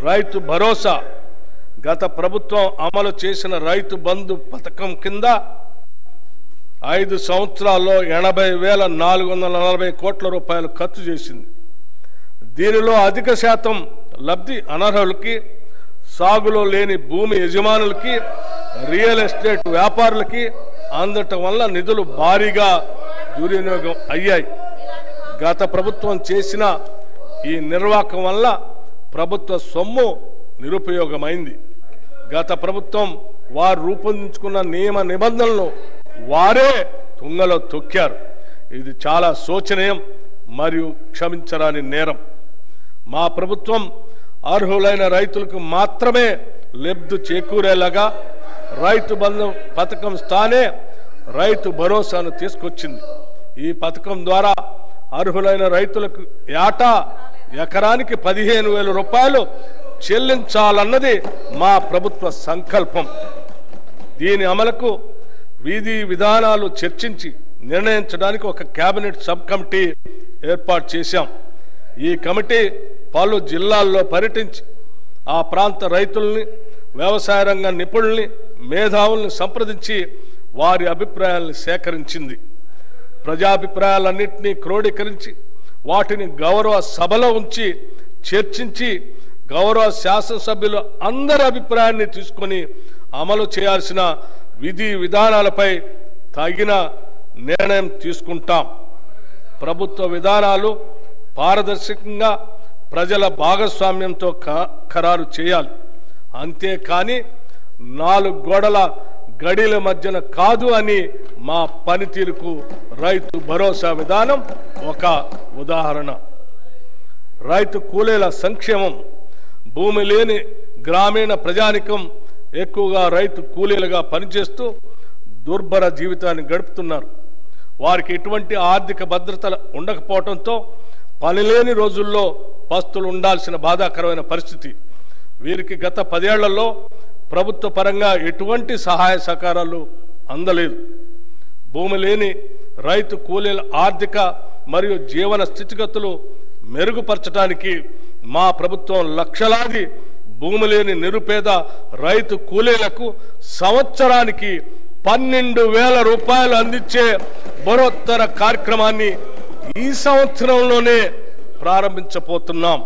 రైతు భరోసా గత ప్రభుత్వం అమలు చేసిన రైతు బంధు పథకం కింద 5 సంవత్సరాల్లో 80,440 కోట్ల రూపాయలు ఖర్చు చేసింది. దీనిలో అధిక శాతం లబ్ధి అనర్హులకి, సాగులో లేని భూమి యజమానులకి, రియల్ ఎస్టేట్ వ్యాపారులకి అందటం వల్ల నిధులు భారీగా దుర్వినియోగం అయ్యాయి. గత ప్రభుత్వం చేసిన ఈ నిర్వాహకం వల్ల ప్రభుత్వ సొమ్ము నిరుపయోగమైంది. గత ప్రభుత్వం వారు రూపొందించుకున్న నియమ నిబంధనలను వారే తుంగలో తొక్కారు. ఇది చాలా శోచనీయం మరియు క్షమించరాని నేరం. మా ప్రభుత్వం అర్హులైన రైతులకు మాత్రమే లబ్ధి చేకూరేలాగా రైతు బంధు పథకం స్థానే రైతు భరోసాను తీసుకొచ్చింది. ఈ పథకం ద్వారా అర్హులైన రైతులకు ఏటా ఎకరానికి 15,000 రూపాయలు చెల్లించాలన్నది మా ప్రభుత్వ సంకల్పం. దీని అమలుకు విధి విధానాలు చర్చించి నిర్ణయించడానికి ఒక కేబినెట్ సబ్ కమిటీ ఏర్పాటు చేశాం. ఈ కమిటీ పలు జిల్లాల్లో పర్యటించి ఆ ప్రాంత రైతుల్ని, వ్యవసాయ రంగ నిపుణుల్ని, మేధావుల్ని సంప్రదించి వారి అభిప్రాయాలను సేకరించింది. ప్రజాభిప్రాయాలన్నింటినీ క్రోడీకరించి వాటిని గౌరవ సభలో ఉంచి చర్చించి గౌరవ శాసనసభ్యులు అందరి అభిప్రాయాన్ని తీసుకొని అమలు చేయాల్సిన విధి విధానాలపై తగిన నిర్ణయం తీసుకుంటాం. ప్రభుత్వ విధానాలు పారదర్శకంగా ప్రజల భాగస్వామ్యంతో ఖరారు చేయాలి. అంతేకాని 4 గోడల గడిల మధ్యన కాదు అని మా పనితీరుకు రైతు భరోసా విధానం ఒక ఉదాహరణ. రైతు కూలీల సంక్షేమం. భూమి లేని గ్రామీణ ప్రజానికం ఎక్కువగా రైతు కూలీలుగా పనిచేస్తూ దుర్భర జీవితాన్ని గడుపుతున్నారు. వారికి ఎటువంటి ఆర్థిక భద్రత ఉండకపోవడంతో పనిలేని రోజుల్లో పస్తులు ఉండాల్సిన బాధాకరమైన పరిస్థితి. వీరికి గత 10 ఏళ్లలో ప్రభుత్వ పరంగా ఎటువంటి సహాయ సహకారాలు అందలేదు. భూమి లేని రైతు కూలీల ఆర్థిక మరియు జీవన స్థితిగతులు మెరుగుపరచడానికి మా ప్రభుత్వం లక్షలాది భూమి లేని నిరుపేద రైతు కూలీలకు సంవత్సరానికి 12,000 రూపాయలు అందించే బరోత్తర కార్యక్రమాన్ని ఈ సంవత్సరంలోనే ప్రారంభించబోతున్నాం.